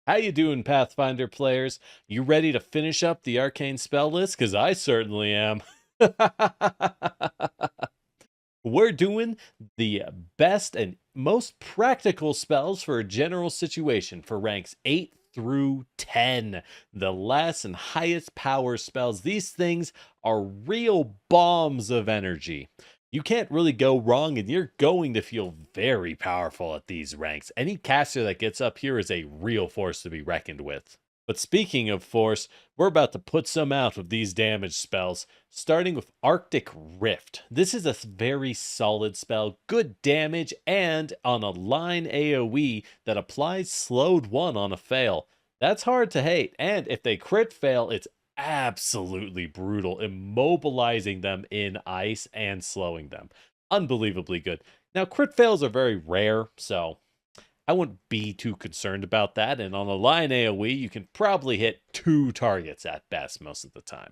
How you doing, Pathfinder players? You ready to finish up the Arcane spell list? Because I certainly am. We're doing the best and most practical spells for a general situation for ranks 8 through 10. The last and highest power spells. These things are real bombs of energy. You can't really go wrong, and you're going to feel very powerful at these ranks. Any caster that gets up here is a real force to be reckoned with. But speaking of force, we're about to put some out of these damage spells, starting with Arctic Rift. This is a very solid spell, good damage, and on a line AoE that applies slowed 1 on a fail. That's hard to hate, and if they crit fail, it's absolutely brutal, immobilizing them in ice and slowing them. Unbelievably good. Now, crit fails are very rare, so I wouldn't be too concerned about that. And on a line AoE, you can probably hit 2 targets at best most of the time.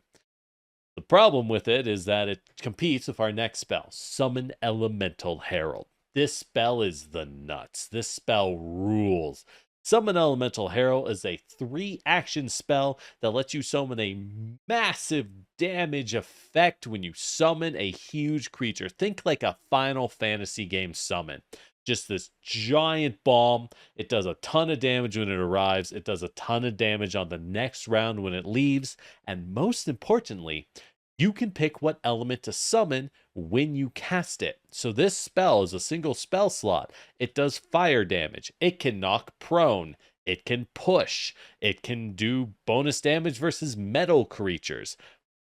The problem with it is that it competes with our next spell, Summon Elemental Herald. This spell is the nuts. This spell rules. Summon Elemental Herald is a 3-action spell that lets you summon a massive damage effect when you summon a huge creature. Think like a Final Fantasy game summon. Just this giant bomb. It does a ton of damage when it arrives. It does a ton of damage on the next round when it leaves. And most importantly, you can pick what element to summon when you cast it. So this spell is a single spell slot. It does fire damage. It can knock prone. It can push. It can do bonus damage versus metal creatures.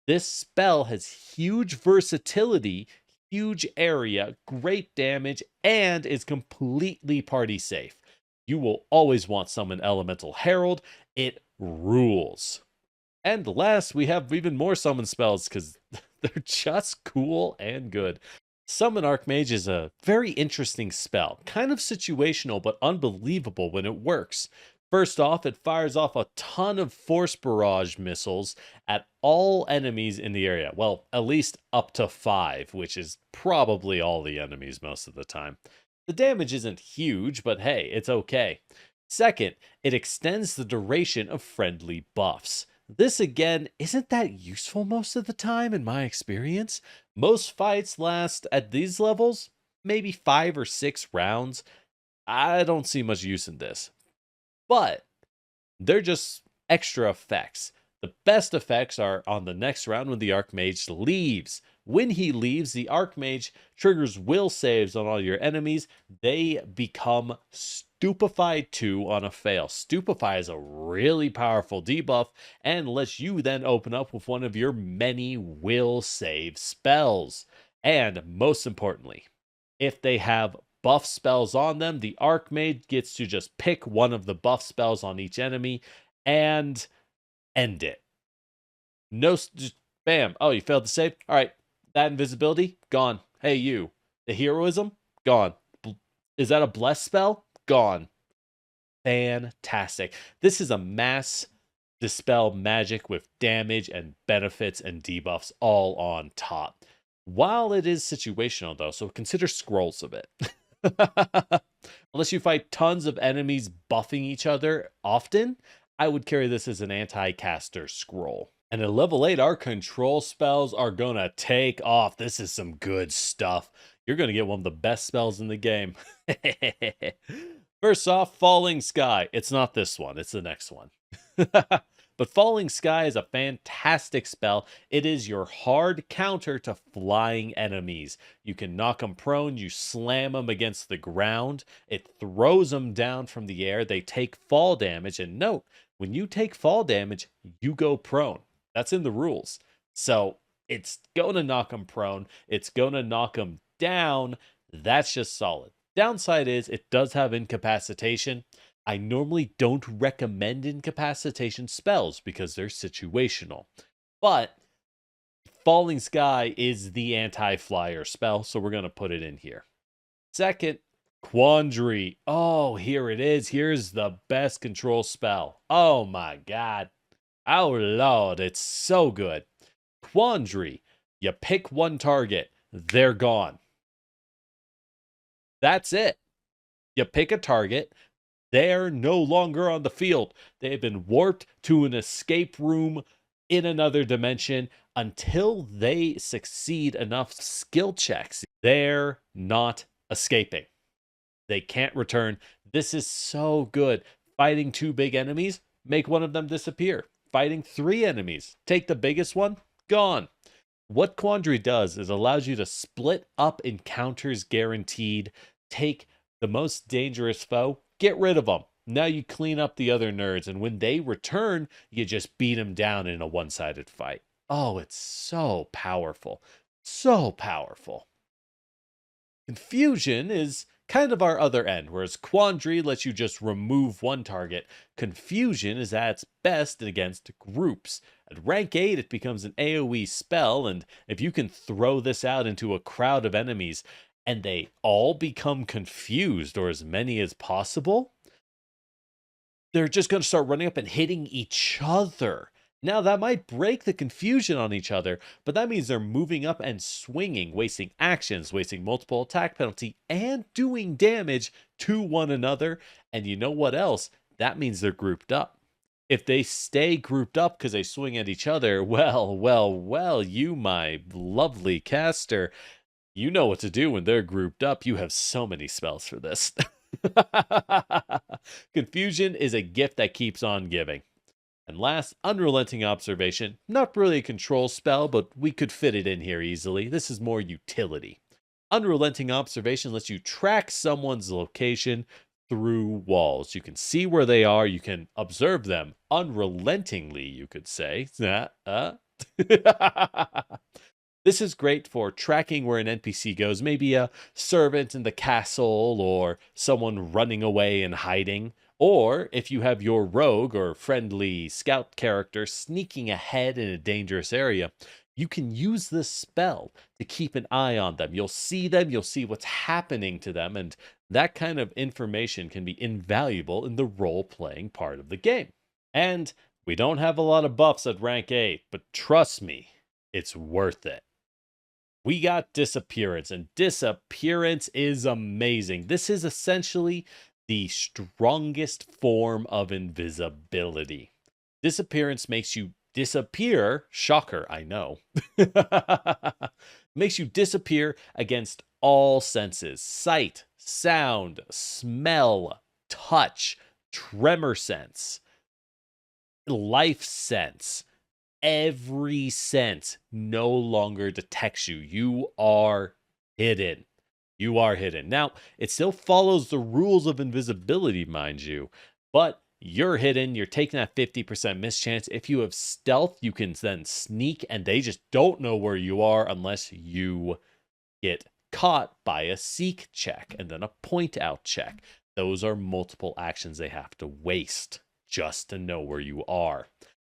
This spell has huge versatility, huge area, great damage, and is completely party safe. You will always want Summon Elemental Herald. It rules. And last, we have even more summon spells because they're just cool and good. Summon Archmage is a very interesting spell, kind of situational but unbelievable when it works. First off, it fires off a ton of force barrage missiles at all enemies in the area. Well, at least up to 5, which is probably all the enemies most of the time. The damage isn't huge, but hey, it's okay. Second, it extends the duration of friendly buffs. This again isn't that useful most of the time in my experience. Most fights last at these levels maybe 5 or 6 rounds. I don't see much use in this. But they're just extra effects. The best effects are on the next round when the Archmage leaves. When he leaves, the Archmage triggers will saves on all your enemies. They become Stupefied 2 on a fail. Stupefy is a really powerful debuff and lets you then open up with one of your many will save spells. And most importantly, if they have buff spells on them, the Archmage gets to just pick one of the buff spells on each enemy and end it. No, just bam. Oh, you failed to save? All right. That invisibility, gone. Hey, you. The heroism, gone. Is that a bless spell? Gone. Fantastic. This is a mass dispel magic with damage and benefits and debuffs all on top. While it is situational, though, so consider scrolls of it. Unless you fight tons of enemies buffing each other often, I would carry this as an anti-caster scroll. And at level 8, our control spells are gonna take off. This is some good stuff. You're gonna get one of the best spells in the game. First off, Falling Sky. It's not this one, it's the next one. But Falling Sky is a fantastic spell. It is your hard counter to flying enemies. You can knock them prone, you slam them against the ground, it throws them down from the air, they take fall damage, and note, when you take fall damage, you go prone. That's in the rules. So it's going to knock them prone, it's going to knock them down. That's just solid. Downside is it does have incapacitation. I normally don't recommend incapacitation spells because they're situational. But Falling Sky is the anti-flyer spell, so we're going to put it in here. Second, Quandary. Oh, here it is. Here's the best control spell. Oh my god. Oh lord, it's so good. Quandary. You pick one target, they're gone. That's it. You pick a target, They're no longer on the field. They have been warped to an escape room in another dimension until they succeed enough skill checks. They're not escaping. They can't return. This is so good. Fighting 2 big enemies, make one of them disappear. Fighting 3 enemies, take the biggest one, gone. What Quandary does is allows you to split up encounters guaranteed, take the most dangerous foe, get rid of them. Now you clean up the other nerds, and when they return, you just beat them down in a one-sided fight. Oh, it's so powerful. So powerful. Confusion is kind of our other end, whereas Quandary lets you just remove one target. Confusion is at its best against groups. At rank 8, it becomes an AoE spell, and if you can throw this out into a crowd of enemies and they all become confused, or as many as possible, they're just going to start running up and hitting each other. Now, that might break the confusion on each other, but that means they're moving up and swinging, wasting actions, wasting multiple attack penalty, and doing damage to one another. And you know what else? That means they're grouped up. If they stay grouped up because they swing at each other, well, you, my lovely caster, you know what to do when they're grouped up. You have so many spells for this. Confusion is a gift that keeps on giving. And last, Unrelenting Observation. Not really a control spell, but we could fit it in here easily. This is more utility. Unrelenting Observation lets you track someone's location through walls. You can see where they are. You can observe them unrelentingly, you could say. This is great for tracking where an NPC goes, maybe a servant in the castle or someone running away and hiding. Or if you have your rogue or friendly scout character sneaking ahead in a dangerous area, you can use this spell to keep an eye on them. You'll see them, you'll see what's happening to them, and that kind of information can be invaluable in the role-playing part of the game. And we don't have a lot of buffs at rank 8, but trust me, it's worth it. We got Disappearance, and Disappearance is amazing. This is essentially the strongest form of invisibility. Disappearance makes you disappear. Shocker, I know. Makes you disappear against all senses: sight, sound, smell, touch, tremor sense, life sense. Every sense no longer detects you. You are hidden. You are hidden. Now, it still follows the rules of invisibility, mind you, but you're hidden. You're taking that 50% mischance. If you have stealth, you can then sneak, and they just don't know where you are unless you get caught by a seek check and then a point out check. Those are multiple actions they have to waste just to know where you are.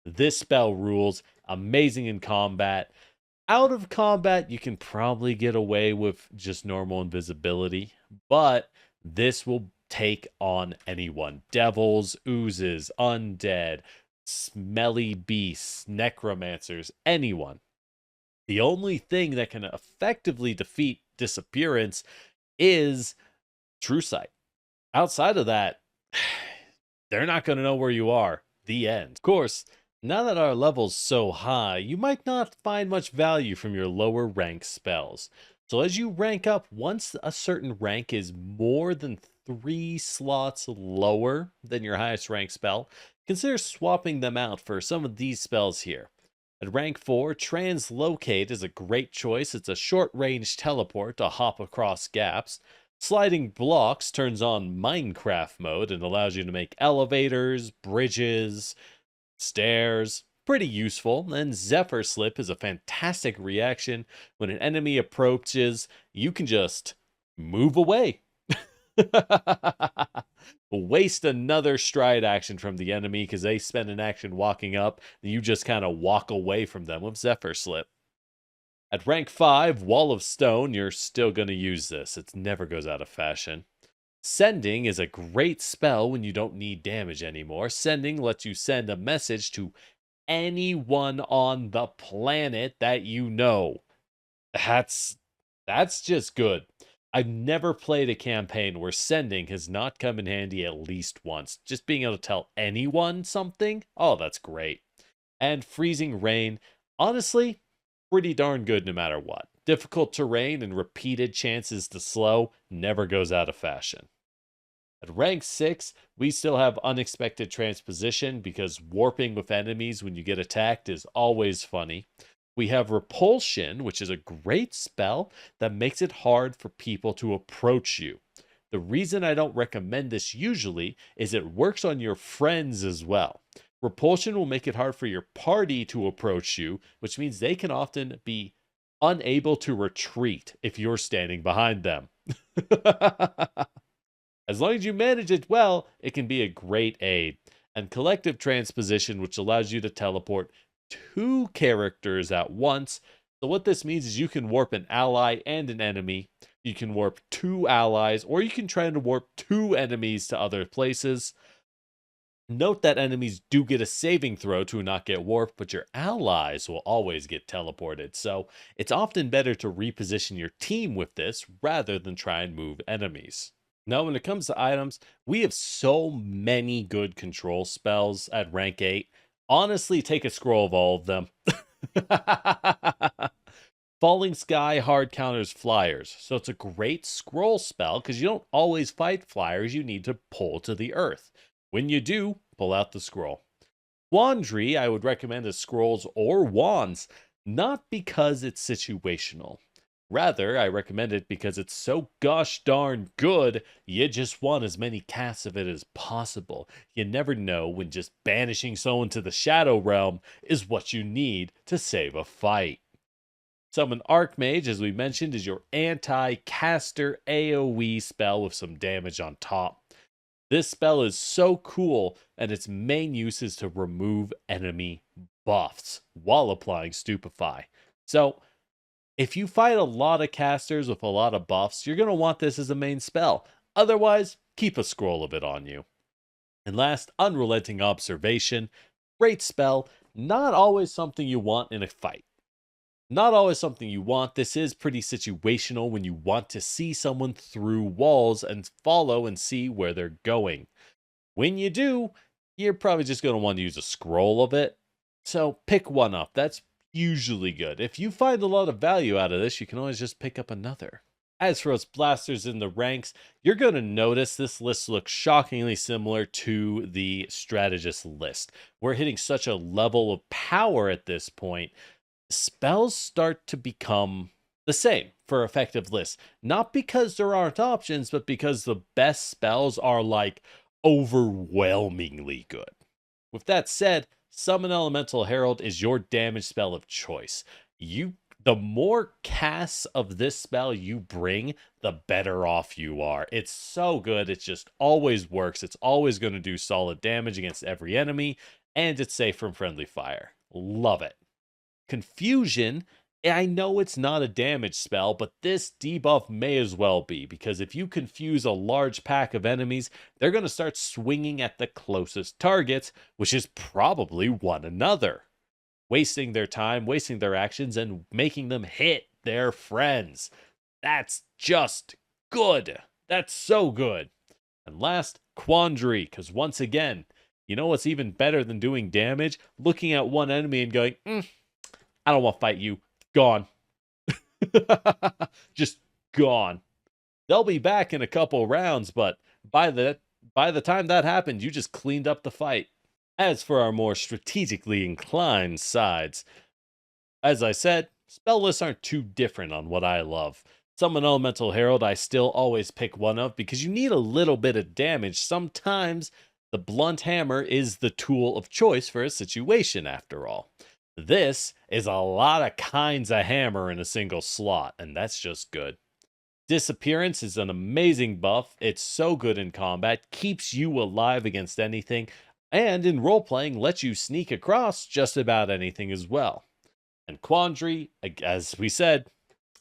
This spell rules. Amazing in combat. Out of combat, you can probably get away with just normal invisibility, but this will take on anyone. Devils, oozes, undead, smelly beasts, necromancers, anyone. The only thing that can effectively defeat Disappearance is True Sight. Outside of that, they're not going to know where you are. The end. Of course, now that our level's so high, you might not find much value from your lower rank spells. So as you rank up, once a certain rank is more than 3 slots lower than your highest rank spell, consider swapping them out for some of these spells here. At rank 4, Translocate is a great choice. It's a short-range teleport to hop across gaps. Sliding Blocks turns on Minecraft mode and allows you to make elevators, bridges, stairs. Pretty useful. And Zephyr Slip is a fantastic reaction. When an enemy approaches, you can just move away. Waste another stride action from the enemy because they spend an action walking up, and you just kind of walk away from them with Zephyr Slip. At rank 5, Wall of Stone, you're still going to use this. It never goes out of fashion. Sending is a great spell when you don't need damage anymore. Sending lets you send a message to anyone on the planet that you know. That's just good. I've never played a campaign where sending has not come in handy at least once. Just being able to tell anyone something, oh, that's great. And freezing rain, honestly, pretty darn good no matter what. Difficult terrain and repeated chances to slow never goes out of fashion. At rank 6, we still have unexpected transposition because warping with enemies when you get attacked is always funny. We have repulsion, which is a great spell that makes it hard for people to approach you. The reason I don't recommend this usually is it works on your friends as well. Repulsion will make it hard for your party to approach you, which means they can often be unable to retreat if you're standing behind them. As long as you manage it well, it can be a great aid. And collective transposition, which allows you to teleport 2 characters at once. So what this means is you can warp an ally and an enemy. You can warp 2 allies, or you can try to warp 2 enemies to other places. Note that enemies do get a saving throw to not get warped, but your allies will always get teleported. So it's often better to reposition your team with this rather than try and move enemies. Now, when it comes to items, we have so many good control spells at rank 8. Honestly, take a scroll of all of them. Falling Sky hard counters flyers, so it's a great scroll spell because you don't always fight flyers you need to pull to the earth. When you do, pull out the scroll. Quandary, I would recommend as scrolls or wands, not because it's situational. Rather, I recommend it because it's so gosh darn good, you just want as many casts of it as possible. You never know when just banishing someone to the Shadow Realm is what you need to save a fight. Summon Archmage, as we mentioned, is your anti-caster AoE spell with some damage on top. This spell is so cool, and its main use is to remove enemy buffs while applying Stupefy. So, if you fight a lot of casters with a lot of buffs, you're going to want this as a main spell. Otherwise, keep a scroll of it on you. And last, Unrelenting Observation. Great spell, not always something you want in a fight. Not always something you want. This is pretty situational when you want to see someone through walls and follow and see where they're going. When you do, you're probably just going to want to use a scroll of it. So pick one up. That's usually good. If you find a lot of value out of this, you can always just pick up another. As for us blasters in the ranks, you're going to notice this list looks shockingly similar to the Strategist list. We're hitting such a level of power at this point. Spells start to become the same for effective lists. Not because there aren't options, but because the best spells are like overwhelmingly good. With that said, Summon Elemental Herald is your damage spell of choice. The more casts of this spell you bring, the better off you are. It's so good, it just always works. It's always going to do solid damage against every enemy, and it's safe from friendly fire. Love it. Confusion, I know it's not a damage spell, but this debuff may as well be, because if you confuse a large pack of enemies, they're going to start swinging at the closest targets, which is probably one another, wasting their time, wasting their actions, and making them hit their friends. That's just good. That's so good. And last, Quandary, because once again, you know what's even better than doing damage? Looking at one enemy and going, I don't want to fight you. Gone. Just gone. They'll be back in a couple rounds, but by the time that happens, you just cleaned up the fight. As for our more strategically inclined sides, as I said, spell lists aren't too different on what I love. Summon Elemental Herald I still always pick one of because you need a little bit of damage. Sometimes the blunt hammer is the tool of choice for a situation after all. This is a lot of kinds of hammer in a single slot, and that's just good. Disappearance is an amazing buff. It's so good in combat, keeps you alive against anything, and in role-playing lets you sneak across just about anything as well. And Quandary, as we said,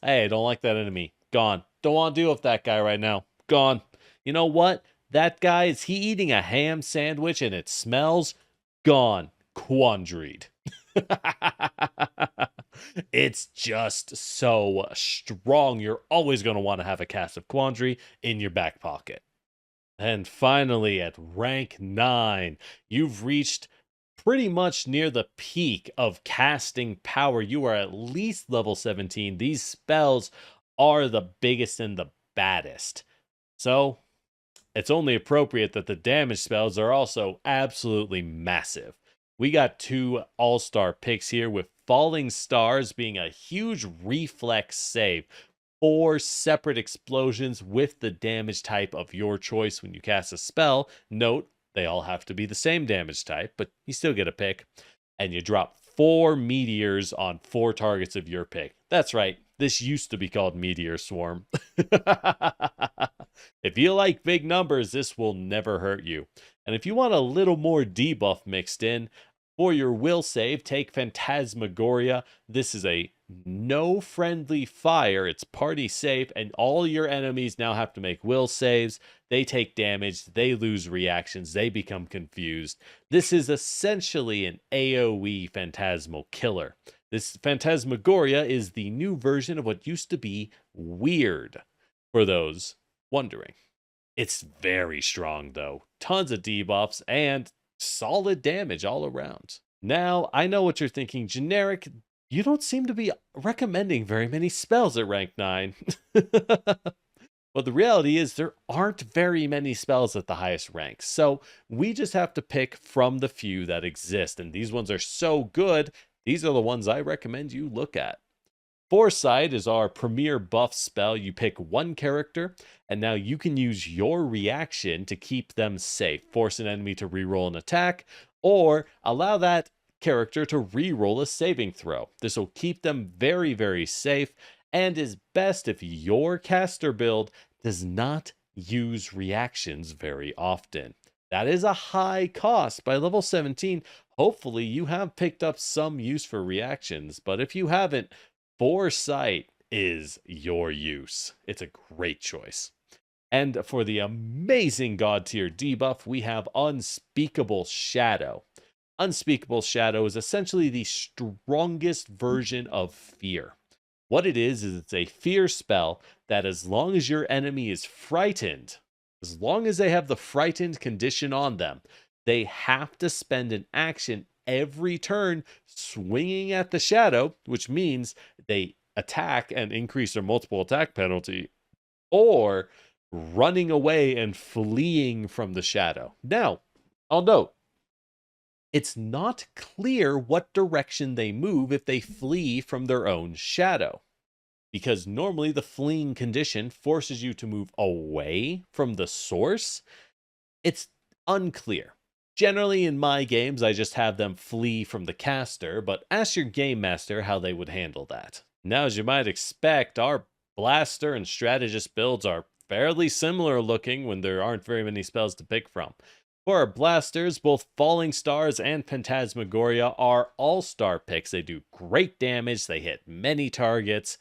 hey, I don't like that enemy. Gone. Don't want to deal with that guy right now. Gone. You know what? That guy, is he eating a ham sandwich and it smells? Gone. Quandaried. It's just so strong. You're always going to want to have a Cast of Quandary in your back pocket. And finally, at rank 9, you've reached pretty much near the peak of casting power. You are at least level 17. These spells are the biggest and the baddest. So, it's only appropriate that the damage spells are also absolutely massive. We got 2 all-star picks here, with Falling Stars being a huge reflex save. 4 separate explosions with the damage type of your choice when you cast a spell. Note, they all have to be the same damage type, but you still get a pick. And you drop 4 meteors on 4 targets of your pick. That's right, this used to be called Meteor Swarm. If you like big numbers, this will never hurt you. And if you want a little more debuff mixed in, for your will save, take Phantasmagoria. This is a no friendly fire. It's party safe, and all your enemies now have to make will saves. They take damage, they lose reactions, they become confused. This is essentially an AoE phantasmal killer. This Phantasmagoria is the new version of what used to be Weird, for those wondering. It's very strong though. Tons of debuffs and solid damage all around. Now, I know what you're thinking. Generic, you don't seem to be recommending very many spells at rank 9. But the reality is there aren't very many spells at the highest ranks. So we just have to pick from the few that exist. And these ones are so good, these are the ones I recommend you look at. Foresight is our premier buff spell. You pick one character, and now you can use your reaction to keep them safe. Force an enemy to reroll an attack, or allow that character to reroll a saving throw. This will keep them very, very safe, and is best if your caster build does not use reactions very often. That is a high cost. By level 17, hopefully you have picked up some use for reactions, but if you haven't, Foresight is your use. It's a great choice. And for the amazing God tier debuff, we have Unspeakable Shadow. Unspeakable Shadow is essentially the strongest version of Fear. What it is it's a fear spell that, as long as your enemy is frightened, as long as they have the frightened condition on them, they have to spend an action every turn swinging at the shadow, which means they attack and increase their multiple attack penalty, or running away and fleeing from the shadow. Now, I'll note, it's not clear what direction they move if they flee from their own shadow, because normally the fleeing condition forces you to move away from the source. It's unclear. Generally, in my games, I just have them flee from the caster, but ask your game master how they would handle that. Now, as you might expect, our blaster and strategist builds are fairly similar looking when there aren't very many spells to pick from. For our blasters, both Falling Stars and Phantasmagoria are all-star picks. They do great damage, they hit many targets.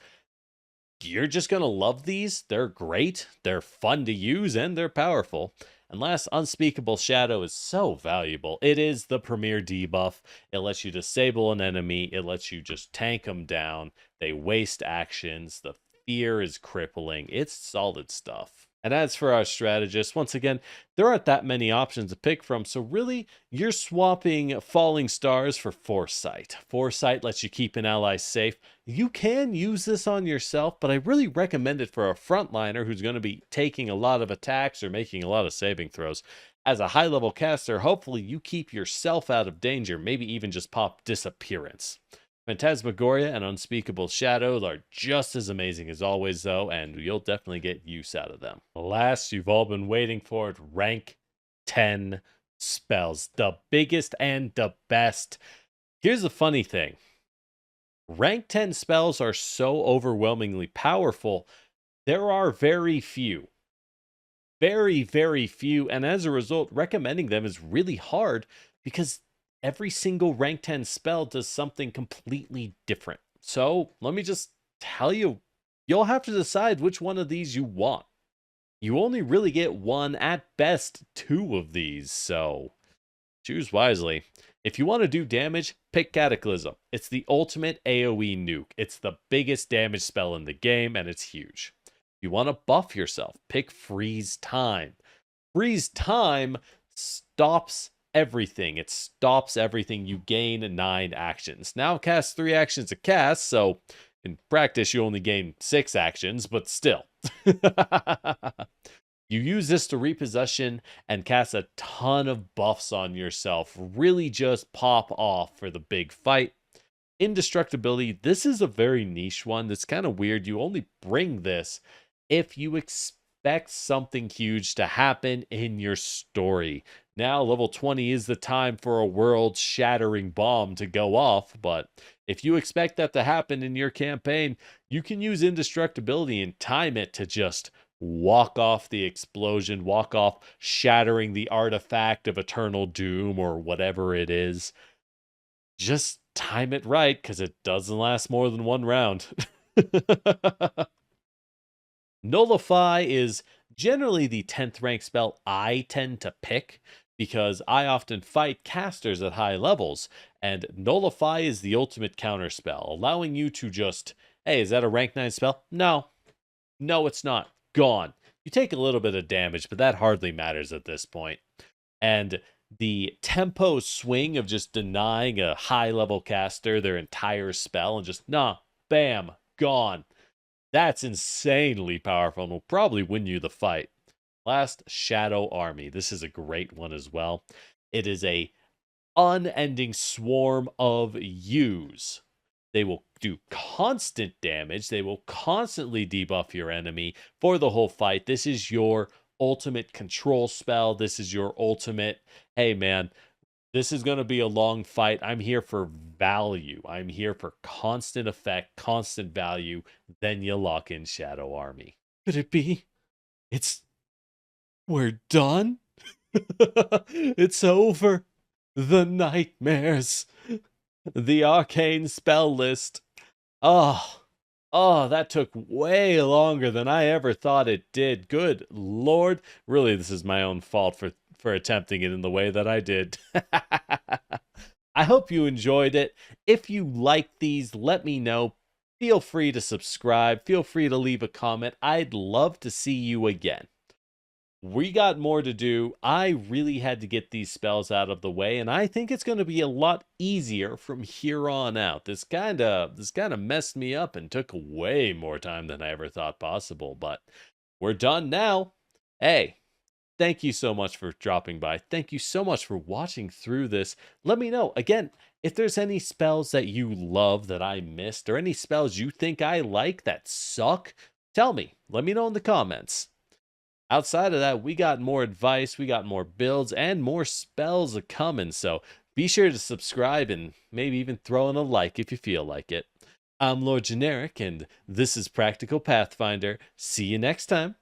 You're just going to love these. They're great, they're fun to use, and they're powerful. And last, Unspeakable Shadow is so valuable. It is the premier debuff. It lets you disable an enemy. It lets you just tank them down. They waste actions. The fear is crippling. It's solid stuff. And as for our strategist, once again, there aren't that many options to pick from, so really, you're swapping Falling Stars for Foresight. Foresight lets you keep an ally safe. You can use this on yourself, but I really recommend it for a frontliner who's going to be taking a lot of attacks or making a lot of saving throws. As a high-level caster, hopefully you keep yourself out of danger, maybe even just pop Disappearance. Phantasmagoria and Unspeakable Shadow are just as amazing as always, though, and you'll definitely get use out of them. Last, you've all been waiting for it, rank 10 spells. The biggest and the best. Here's the funny thing. Rank 10 spells are so overwhelmingly powerful, there are very few. Very, very few, and as a result, recommending them is really hard because every single rank 10 spell does something completely different. So let me just tell you, you'll have to decide which one of these you want. You only really get one, at best 2 of these, so Choose wisely. If you want to do damage, pick Cataclysm. It's the ultimate AoE nuke. It's the biggest damage spell in the game, and it's huge. If you want to buff yourself, pick Freeze Time. Freeze Time stops everything. It stops everything. You gain 9 actions. Now cast 3 actions a cast, so in practice you only gain 6 actions, but still. You use this to repossession and cast a ton of buffs on yourself. Really just pop off for the big fight. Indestructibility, this is a very niche one. That's kind of weird. You only bring this if you expect something huge to happen in your story. Now, level 20 is the time for a world-shattering bomb to go off, but if you expect that to happen in your campaign, you can use indestructibility and time it to just walk off the explosion, walk off shattering the artifact of eternal doom or whatever it is. Just time it right, because it doesn't last more than 1 round. Nullify is generally the 10th rank spell I tend to pick, because I often fight casters at high levels, and Nullify is the ultimate counter spell, allowing you to just, hey, is that a rank 9 spell? No, it's not. Gone. You take a little bit of damage, but that hardly matters at this point. And the tempo swing of just denying a high-level caster their entire spell and just, nah, bam, gone. That's insanely powerful and will probably win you the fight. Last, Shadow Army. This is a great one as well. It is a unending swarm of yous. They will do constant damage. They will constantly debuff your enemy for the whole fight. This is your ultimate control spell. This is your ultimate, hey man, this is going to be a long fight. I'm here for value. I'm here for constant effect, constant value. Then you lock in Shadow Army. Could it be? We're done? It's over. The nightmares. The Arcane spell list. Oh, that took way longer than I ever thought it did. Good Lord. Really, this is my own fault for attempting it in the way that I did. I hope you enjoyed it. If you like these, let me know. Feel free to subscribe. Feel free to leave a comment. I'd love to see you again. We got more to do. I really had to get these spells out of the way, and I think it's going to be a lot easier from here on out. This kind of messed me up and took way more time than I ever thought possible, but we're done now. Hey, thank you so much for dropping by. Thank you so much for watching through this. Let me know, again, if there's any spells that you love that I missed, or any spells you think I like that suck, tell me. Let me know in the comments. Outside of that, we got more advice, we got more builds, and more spells a coming, so be sure to subscribe and maybe even throw in a like if you feel like it. I'm Lord Generic, and this is Practical Pathfinder. See you next time.